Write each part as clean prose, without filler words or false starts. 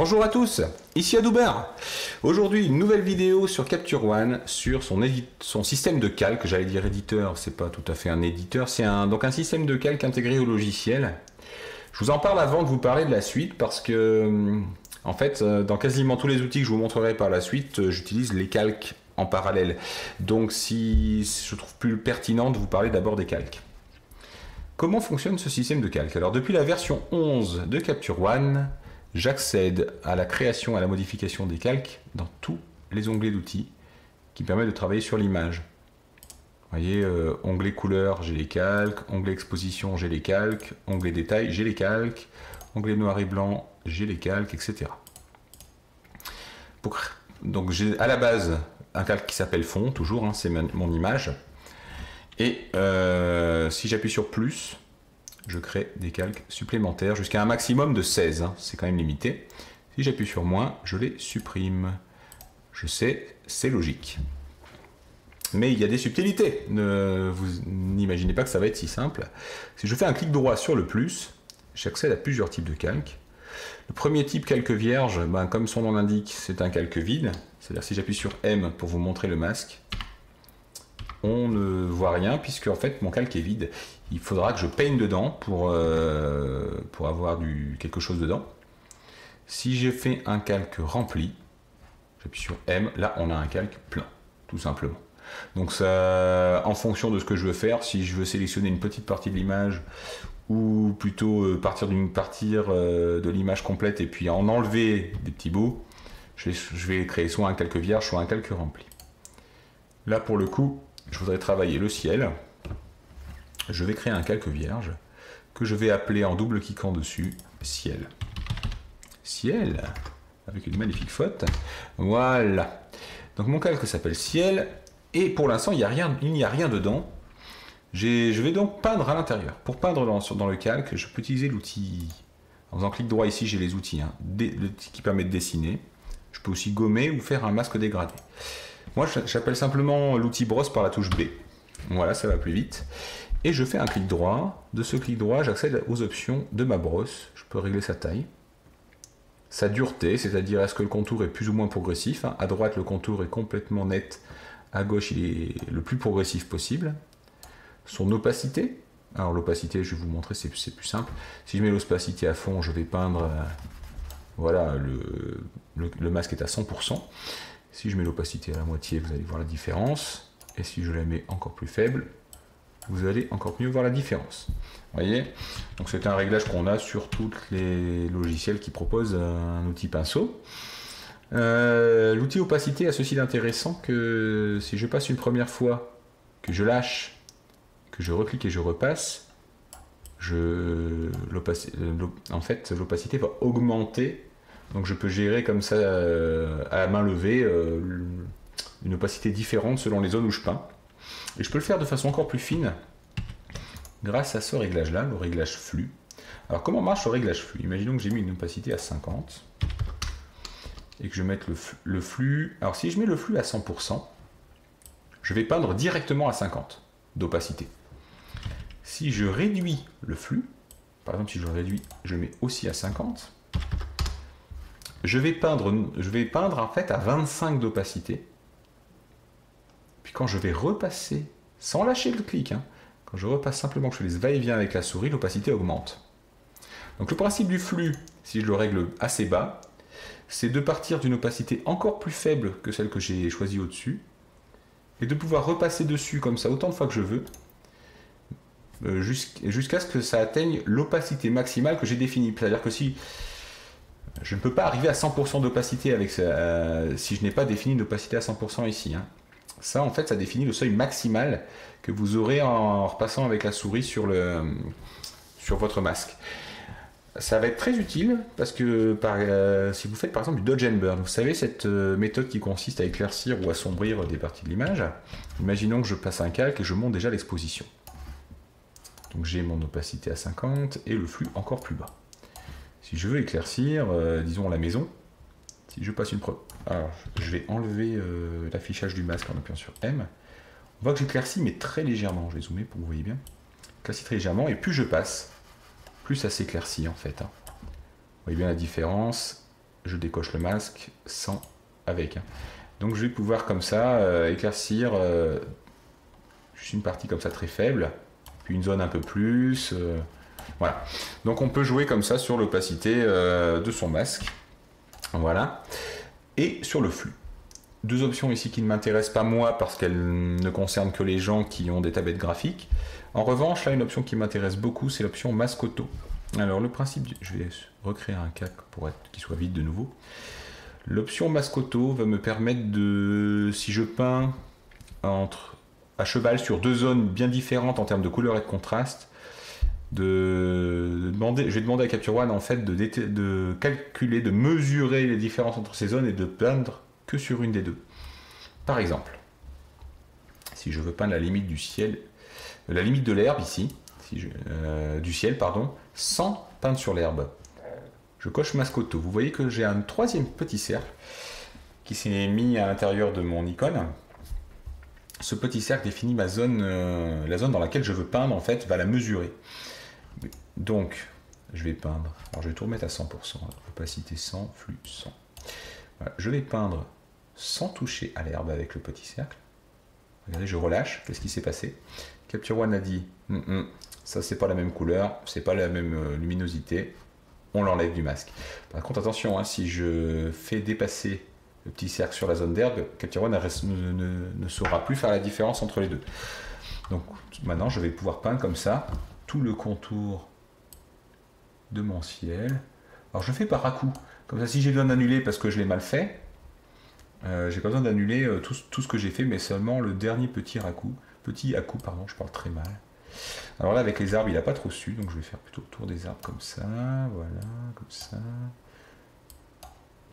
Bonjour à tous, ici Adouber. Aujourd'hui, une nouvelle vidéo sur Capture One, sur son système de calque. J'allais dire éditeur, c'est pas tout à fait un éditeur, c'est donc un système de calque intégré au logiciel. Je vous en parle avant de vous parler de la suite parce que, en fait, dans quasiment tous les outils que je vous montrerai par la suite, j'utilise les calques en parallèle. Donc, si je trouve plus pertinent de vous parler d'abord des calques. Comment fonctionne ce système de calque? Alors, depuis la version 11 de Capture One, j'accède à la création et à la modification des calques dans tous les onglets d'outils qui permettent de travailler sur l'image. Vous voyez, onglet couleur, j'ai les calques, onglet exposition, j'ai les calques, onglet détail, j'ai les calques, onglet noir et blanc, j'ai les calques, etc. Donc j'ai à la base un calque qui s'appelle fond, toujours, hein, c'est mon image. Et si j'appuie sur plus, je crée des calques supplémentaires jusqu'à un maximum de 16, hein, c'est quand même limité. Si j'appuie sur moins, je les supprime. Je sais, c'est logique. Mais il y a des subtilités. Vous n'imaginez pas que ça va être si simple. Si je fais un clic droit sur le plus, j'accède à plusieurs types de calques. Le premier type, calque vierge, comme son nom l'indique, c'est un calque vide. C'est-à-dire si j'appuie sur M pour vous montrer le masque, on ne voit rien puisque en fait mon calque est vide. Il faudra que je peigne dedans pour avoir quelque chose dedans. Si j'ai fait un calque rempli, j'appuie sur M, là on a un calque plein, tout simplement. Donc ça, en fonction de ce que je veux faire, si je veux sélectionner une petite partie de l'image ou plutôt partir de l'image complète et puis en enlever des petits bouts, je vais créer soit un calque vierge, soit un calque rempli. Là pour le coup, je voudrais travailler le ciel. Je vais créer un calque vierge que je vais appeler en double cliquant dessus ciel. Ciel, avec une magnifique faute. Voilà. Donc mon calque s'appelle ciel et pour l'instant il n'y a rien dedans. Je vais donc peindre à l'intérieur. Pour peindre dans le calque, je peux utiliser l'outil. En faisant clic droit ici, j'ai les outils. L'outil qui permet de dessiner. Je peux aussi gommer ou faire un masque dégradé. Moi j'appelle simplement l'outil brosse par la touche B. Voilà, ça va plus vite. Et je fais un clic droit. De ce clic droit, j'accède aux options de ma brosse. Je peux régler sa taille, sa dureté, c'est-à-dire est-ce que le contour est plus ou moins progressif. À droite, le contour est complètement net. À gauche, il est le plus progressif possible. Son opacité. Alors l'opacité, je vais vous montrer, c'est plus simple. Si je mets l'opacité à fond, je vais peindre. Voilà, le masque est à 100%. Si je mets l'opacité à la moitié, vous allez voir la différence. Et si je la mets encore plus faible, vous allez encore mieux voir la différence. Vous voyez? Donc c'est un réglage qu'on a sur tous les logiciels qui proposent un outil pinceau. L'outil opacité a ceci d'intéressant que si je passe une première fois, que je lâche, que je reclique et je repasse, en fait l'opacité va augmenter. Donc je peux gérer comme ça à la main levée une opacité différente selon les zones où je peins. Et je peux le faire de façon encore plus fine grâce à ce réglage-là, le réglage flux. Alors comment marche le réglage flux? Imaginons que j'ai mis une opacité à 50 et que je mette le flux. Alors si je mets le flux à 100%, je vais peindre directement à 50 d'opacité. Si je réduis le flux, par exemple si je le réduis, je le mets aussi à 50, je vais peindre en fait à 25 d'opacité. Puis quand je vais repasser, sans lâcher le clic, quand je repasse simplement, que je fais les va-et-vient avec la souris, l'opacité augmente. Donc le principe du flux, si je le règle assez bas, c'est de partir d'une opacité encore plus faible que celle que j'ai choisie au-dessus, et de pouvoir repasser dessus comme ça autant de fois que je veux, jusqu'à ce que ça atteigne l'opacité maximale que j'ai définie. C'est-à-dire que si je ne peux pas arriver à 100% d'opacité avec si je n'ai pas défini une opacité à 100% ici. Ça, en fait, ça définit le seuil maximal que vous aurez en repassant avec la souris sur votre masque. Ça va être très utile parce que si vous faites par exemple du dodge and burn, vous savez cette méthode qui consiste à éclaircir ou assombrir des parties de l'image. Imaginons que je passe un calque et je monte déjà l'exposition. Donc j'ai mon opacité à 50 et le flux encore plus bas. Si je veux éclaircir, disons la maison, si je passe une preuve. Alors, je vais enlever l'affichage du masque en appuyant sur M. On voit que j'éclaircis, mais très légèrement. Je vais zoomer pour que vous voyez bien. J'éclaircis très légèrement, et plus je passe, plus ça s'éclaircit en fait. Vous voyez bien la différence. je décoche le masque sans avec. Donc je vais pouvoir comme ça éclaircir juste une partie comme ça très faible, puis une zone un peu plus. Voilà. Donc on peut jouer comme ça sur l'opacité de son masque. Voilà. Et sur le flux. Deux options ici qui ne m'intéressent pas moi parce qu'elles ne concernent que les gens qui ont des tablettes graphiques. En revanche, là, une option qui m'intéresse beaucoup, c'est l'option masque auto. Alors le principe, je vais recréer un calque pour qu'il soit vide de nouveau. L'option masque auto va me permettre de, si je peins à cheval sur deux zones bien différentes en termes de couleur et de contraste, je vais demander à Capture One en fait de calculer, de mesurer les différences entre ces zones et de peindre que sur une des deux. Par exemple, si je veux peindre la limite du ciel, la limite de l'herbe ici, du ciel pardon, sans peindre sur l'herbe, je coche masque auto. Vous voyez que j'ai un troisième petit cercle qui s'est mis à l'intérieur de mon icône. Ce petit cercle définit ma zone, la zone dans laquelle je veux peindre en fait va la mesurer. Donc je vais peindre, alors je vais tout remettre à 100%, opacité 100, flux 100. Voilà, je vais peindre sans toucher à l'herbe avec le petit cercle. Regardez, je relâche, qu'est-ce qui s'est passé? Capture One a dit, ça c'est pas la même couleur, c'est pas la même luminosité, on l'enlève du masque. Par contre attention, hein, si je fais dépasser le petit cercle sur la zone d'herbe, Capture One ne saura plus faire la différence entre les deux. Donc maintenant je vais pouvoir peindre comme ça tout le contour de mon ciel. Alors je fais par à-coup, comme ça si j'ai besoin d'annuler parce que je l'ai mal fait, j'ai pas besoin d'annuler tout ce que j'ai fait, mais seulement le dernier petit à-coup, pardon, je parle très mal. Alors là avec les arbres il n'a pas trop su, donc je vais faire plutôt autour des arbres comme ça, voilà, comme ça.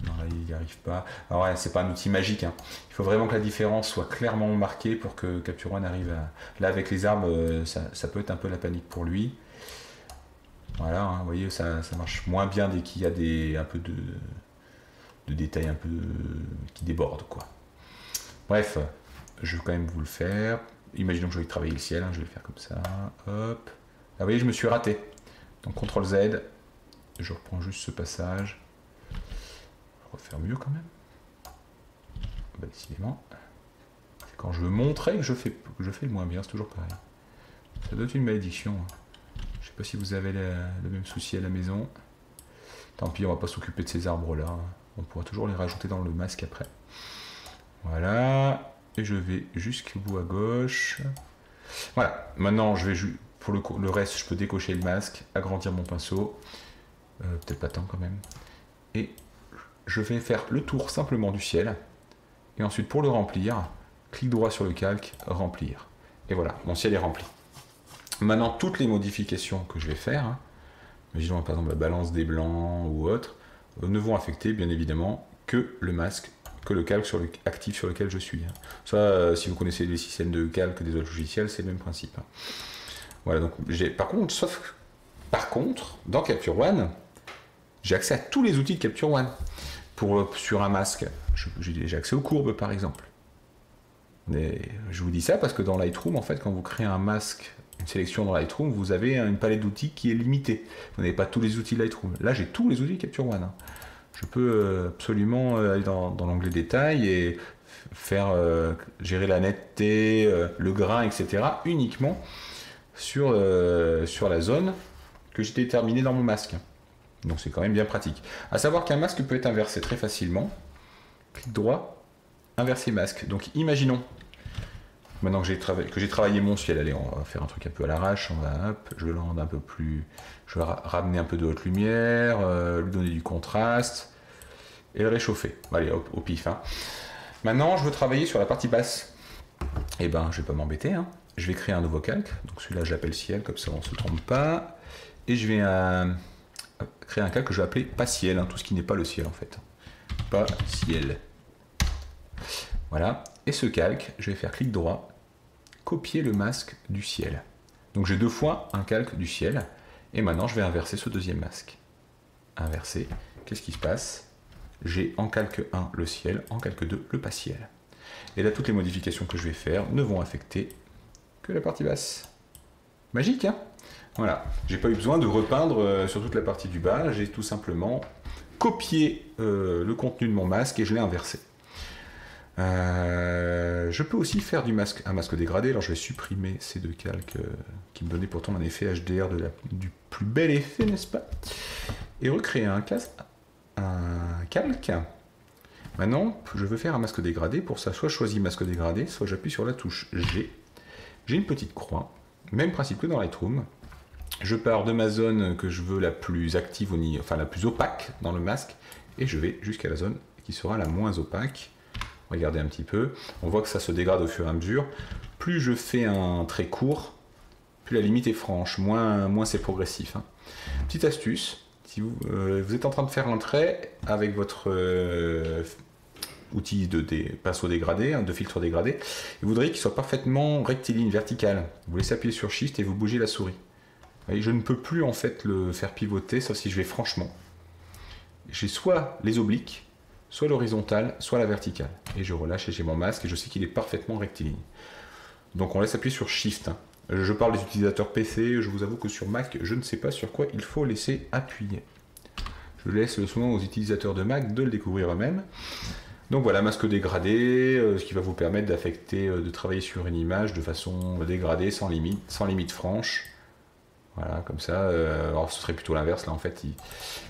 Non là il n'y arrive pas. Alors ouais, c'est pas un outil magique, hein. Il faut vraiment que la différence soit clairement marquée pour que Capture One arrive à... Là avec les arbres ça peut être un peu la panique pour lui. Voilà, hein, vous voyez ça marche moins bien dès qu'il y a un peu de détails un peu qui débordent quoi. Bref, je vais quand même vous le faire. Imaginons que je vais travailler le ciel, hein, je vais le faire comme ça, hop. Ah, vous voyez, je me suis raté. Donc CTRL Z, je reprends juste ce passage. Je vais refaire mieux quand même. Bah, décidément. C'est quand je veux montrer que je fais le moins bien, c'est toujours pareil. Ça doit être une malédiction. Hein. Je sais pas si vous avez le même souci à la maison. Tant pis, on va pas s'occuper de ces arbres-là. Hein. On pourra toujours les rajouter dans le masque après. Voilà. Et je vais jusqu'au bout à gauche. Voilà. Maintenant, je vais pour le reste, je peux décocher le masque, agrandir mon pinceau. Peut-être pas tant quand même. Et je vais faire le tour simplement du ciel. Et ensuite, pour le remplir, clic droit sur le calque, remplir. Et voilà, mon ciel est rempli. Maintenant, toutes les modifications que je vais faire, hein, imaginons par exemple la balance des blancs ou autre, ne vont affecter bien évidemment que le masque, que le calque actif sur lequel je suis. Ça, si vous connaissez les systèmes de calque des autres logiciels, c'est le même principe. Voilà, donc par contre, dans Capture One, j'ai accès à tous les outils de Capture One. Sur un masque, j'ai accès aux courbes par exemple. Je vous dis ça parce que dans Lightroom, en fait, quand vous créez un masque, une sélection dans Lightroom, vous avez une palette d'outils qui est limitée. Vous n'avez pas tous les outils de Lightroom. Là, j'ai tous les outils de Capture One. Je peux absolument aller dans l'onglet détail et faire gérer la netteté, le grain, etc. uniquement sur la zone que j'ai déterminée dans mon masque. Donc c'est quand même bien pratique. À savoir qu'un masque peut être inversé très facilement. Clic droit, inverser masque. Donc imaginons, maintenant que j'ai travaillé mon ciel, allez, on va faire un truc un peu à l'arrache, je le rends un peu plus, je vais ramener un peu de haute lumière, lui donner du contraste, et le réchauffer. Allez, hop, au pif. Hein. Maintenant, je veux travailler sur la partie basse. Et ben, je vais pas m'embêter. Hein. Je vais créer un nouveau calque. Donc celui-là, je l'appelle ciel, comme ça on ne se trompe pas. Et je vais créer un calque que je vais appeler pas ciel, hein, tout ce qui n'est pas le ciel en fait. Pas ciel. Voilà. Et ce calque, je vais faire clic droit, copier le masque du ciel. Donc j'ai deux fois un calque du ciel. Et maintenant, je vais inverser ce deuxième masque. Inverser. Qu'est-ce qui se passe? J'ai en calque 1 le ciel, en calque 2 le pas ciel. Et là, toutes les modifications que je vais faire ne vont affecter que la partie basse. Magique, hein? Voilà, j'ai pas eu besoin de repeindre sur toute la partie du bas, j'ai tout simplement copié le contenu de mon masque et je l'ai inversé. Je peux aussi faire un masque dégradé. Alors je vais supprimer ces deux calques qui me donnaient pourtant un effet HDR du plus bel effet, n'est-ce pas? Et recréer un calque. Maintenant, je veux faire un masque dégradé. Pour ça, soit je choisis masque dégradé, soit j'appuie sur la touche G. J'ai une petite croix. Même principe que dans Lightroom. Je pars de ma zone que je veux la plus active, enfin la plus opaque dans le masque, et je vais jusqu'à la zone qui sera la moins opaque. Regardez un petit peu, on voit que ça se dégrade au fur et à mesure. Plus je fais un trait court, plus la limite est franche, moins c'est progressif. Hein. Petite astuce, si vous êtes en train de faire un trait avec votre outil de pinceau dégradé, de filtre dégradé, et vous voudriez qu'il soit parfaitement rectiligne, vertical. Vous laissez appuyer sur Shift et vous bougez la souris. Voyez, je ne peux plus en fait le faire pivoter, sauf si je vais franchement. J'ai soit les obliques, soit l'horizontale, soit la verticale. Et je relâche et j'ai mon masque et je sais qu'il est parfaitement rectiligne. Donc on laisse appuyer sur Shift. Hein. Je parle des utilisateurs PC, je vous avoue que sur Mac, je ne sais pas sur quoi il faut laisser appuyer. Je laisse le soin aux utilisateurs de Mac de le découvrir eux-mêmes. Donc voilà, masque dégradé, ce qui va vous permettre d'affecter, de travailler sur une image de façon dégradée, sans limite franche. Voilà, comme ça. Alors ce serait plutôt l'inverse là en fait. Il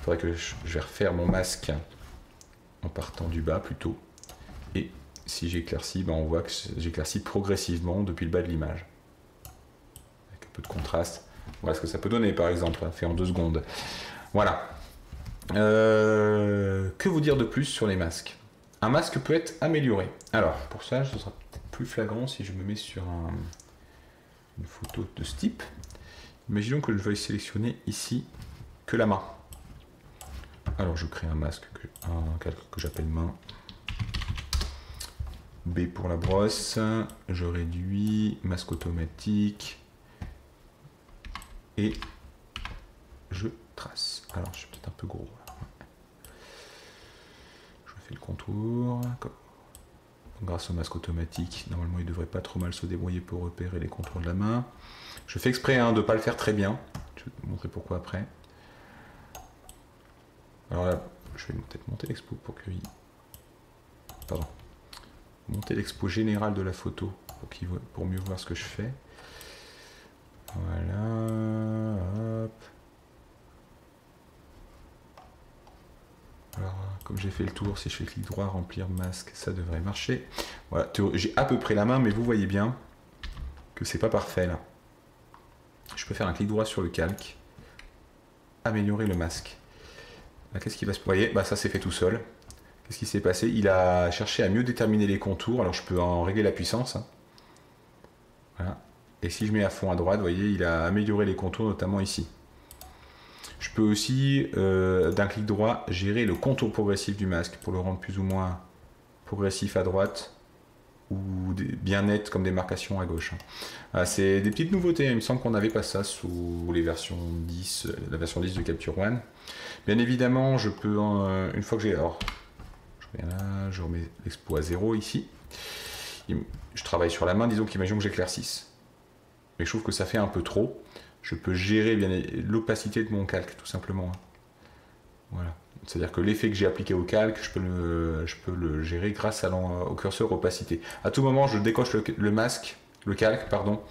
faudrait que je vais refaire mon masque en partant du bas plutôt. Et si j'éclaircis, ben on voit que j'éclaircis progressivement depuis le bas de l'image. Avec un peu de contraste. Voilà ce que ça peut donner par exemple, fait en 2 secondes. Voilà. Que vous dire de plus sur les masques? Un masque peut être amélioré. Alors pour ça, ce sera peut-être plus flagrant si je me mets sur une photo de ce type. Imaginons que je veuille sélectionner ici que la main. Alors je crée un masque, un calque que j'appelle main. B pour la brosse. Je réduis, masque automatique. Et je trace. Alors je suis peut-être un peu gros. Je fais le contour. Grâce au masque automatique, normalement il ne devrait pas trop mal se débrouiller pour repérer les contours de la main. Je fais exprès de ne pas le faire très bien. Je vais vous montrer pourquoi après. Alors là, je vais peut-être monter l'expo pour que... Pardon. Monter l'expo générale de la photo pour mieux voir ce que je fais. Voilà. Hop. Alors, comme j'ai fait le tour, si je fais clic droit, remplir masque, ça devrait marcher. Voilà, j'ai à peu près la main, mais vous voyez bien que c'est pas parfait là. Je peux faire un clic droit sur le calque, améliorer le masque. Là, qu'est-ce qui va se voyez, bah, ça s'est fait tout seul. Qu'est-ce qui s'est passé? Il a cherché à mieux déterminer les contours. Alors je peux en régler la puissance. Hein. Voilà. Et si je mets à fond à droite, vous voyez, il a amélioré les contours, notamment ici. Je peux aussi, d'un clic droit, gérer le contour progressif du masque pour le rendre plus ou moins progressif à droite ou bien net comme des marcations à gauche. Voilà, c'est des petites nouveautés. Il me semble qu'on n'avait pas ça sous les versions 10, la version 10 de Capture One. Bien évidemment, je peux, une fois que j'ai... Alors, je reviens là, je remets l'expo à 0 ici. Je travaille sur la main, disons qu'imaginons que j'éclaircisse. Mais je trouve que ça fait un peu trop. Je peux gérer bien l'opacité de mon calque, tout simplement. Voilà. C'est-à-dire que l'effet que j'ai appliqué au calque, je peux le gérer grâce au curseur opacité. À tout moment, je décoche le calque, pardon,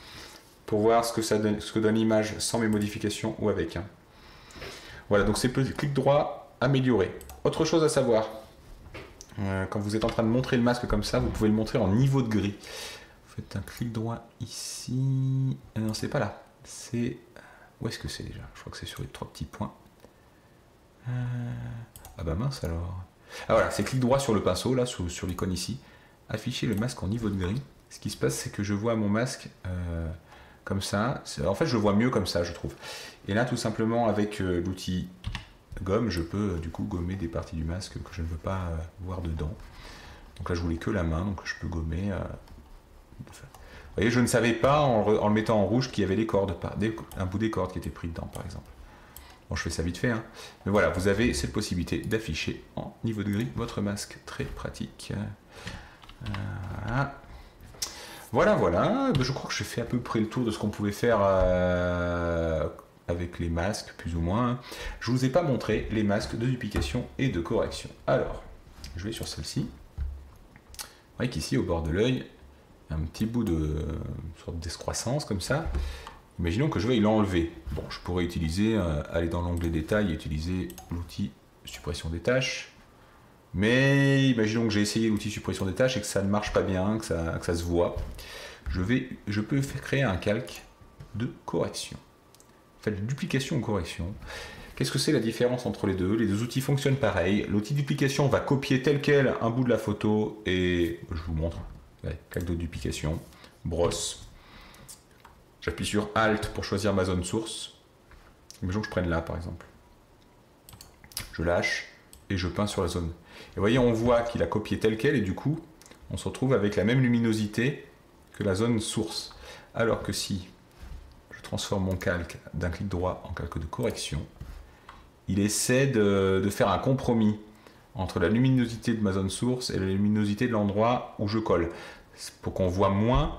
pour voir ce que donne l'image sans mes modifications ou avec. Hein. Voilà, donc c'est clic droit, améliorer. Autre chose à savoir, quand vous êtes en train de montrer le masque comme ça, vous pouvez le montrer en niveau de gris. Vous faites un clic droit ici. Non, c'est pas là. C'est... Où est-ce que c'est déjà? Je crois que c'est sur les 3 petits points. Ah bah mince alors. Ah voilà, c'est clic droit sur le pinceau, là, sur l'icône ici. Afficher le masque en niveau de gris. Ce qui se passe, c'est que je vois mon masque comme ça. En fait, je le vois mieux comme ça, je trouve. Et là, tout simplement, avec l'outil gomme, je peux du coup gommer des parties du masque que je ne veux pas voir dedans. Donc là, je voulais que la main, donc je peux gommer... Vous voyez, je ne savais pas, en le mettant en rouge, qu'il y avait des cordes, un bout des cordes qui était pris dedans, par exemple. Bon, je fais ça vite fait, hein. Mais voilà, vous avez cette possibilité d'afficher en niveau de gris votre masque. Très pratique. Voilà. Voilà, voilà. Je crois que j'ai fait à peu près le tour de ce qu'on pouvait faire avec les masques, plus ou moins. Je vous ai pas montré les masques de duplication et de correction. Alors, je vais sur celle-ci. Vous voyez qu'ici, au bord de l'œil, un petit bout de sorte d'escroissance comme ça. Imaginons que je veuille l'enlever. Bon, je pourrais utiliser, aller dans l'onglet détail et utiliser l'outil suppression des tâches. Mais imaginons que j'ai essayé l'outil suppression des tâches et que ça ne marche pas bien, que ça se voit. Je peux créer un calque de correction. En fait, duplication ou correction. Qu'est-ce que c'est la différence entre les deux? Les deux outils fonctionnent pareil. L'outil duplication va copier tel quel un bout de la photo et je vous montre. Allez, calque de duplication, brosse. J'appuie sur Alt pour choisir ma zone source. Imaginons que je prenne là par exemple. Je lâche et je peins sur la zone. Et vous voyez, on voit qu'il a copié tel quel et du coup, on se retrouve avec la même luminosité que la zone source. Alors que si je transforme mon calque d'un clic droit en calque de correction, il essaie de faire un compromis entre la luminosité de ma zone source et la luminosité de l'endroit où je colle, pour qu'on voit moins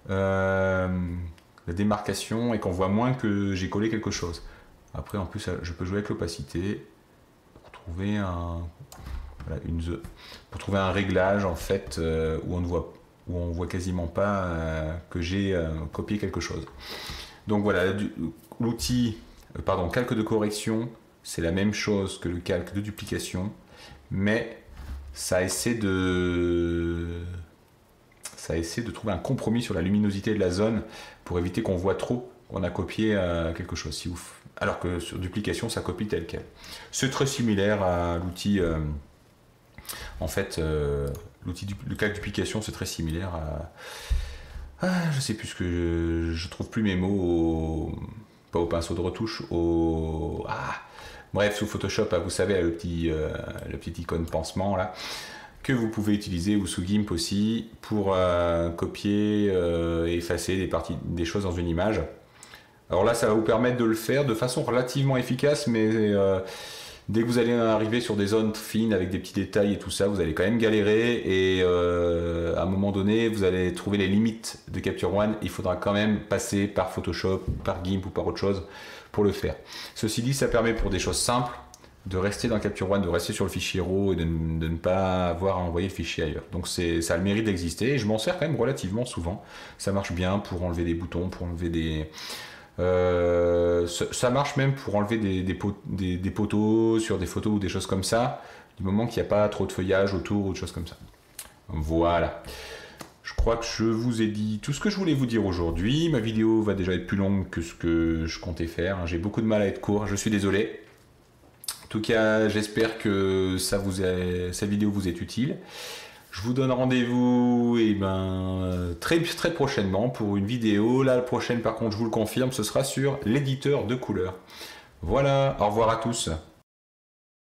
la démarcation et qu'on voit moins que j'ai collé quelque chose. Après, en plus, je peux jouer avec l'opacité pour trouver pour trouver un réglage en fait où on voit quasiment pas que j'ai copié quelque chose. Donc voilà, l'outil calque de correction, c'est la même chose que le calque de duplication, mais ça essaie de trouver un compromis sur la luminosité de la zone pour éviter qu'on voit trop qu'on a copié quelque chose. Alors que sur duplication, ça copie tel quel. C'est très similaire à l'outil. Le calque duplication, c'est très similaire à. Je sais plus ce que je trouve plus mes mots. Pas au pinceau de retouche, bref, sous Photoshop, vous savez, le petit icône pansement là, que vous pouvez utiliser, ou sous GIMP aussi, pour copier et effacer des choses dans une image. Alors là, ça va vous permettre de le faire de façon relativement efficace, mais dès que vous allez arriver sur des zones fines avec des petits détails et tout ça, vous allez quand même galérer et à un moment donné, vous allez trouver les limites de Capture One. Il faudra quand même passer par Photoshop, par GIMP ou par autre chose pour le faire. Ceci dit, ça permet pour des choses simples de rester dans Capture One, de rester sur le fichier RAW et de ne pas avoir à envoyer le fichier ailleurs. Donc ça a le mérite d'exister et je m'en sers quand même relativement souvent. Ça marche bien pour enlever des boutons, pour enlever des... ça marche même pour enlever des poteaux sur des photos ou des choses comme ça, du moment qu'il n'y a pas trop de feuillage autour ou de choses comme ça. Voilà. Je crois que je vous ai dit tout ce que je voulais vous dire aujourd'hui. Ma vidéo va déjà être plus longue que ce que je comptais faire. J'ai beaucoup de mal à être court, je suis désolé. En tout cas, j'espère que cette vidéo vous est utile. Je vous donne rendez-vous très prochainement pour une vidéo. La prochaine, par contre, je vous le confirme, ce sera sur l'éditeur de couleurs. Voilà, au revoir à tous.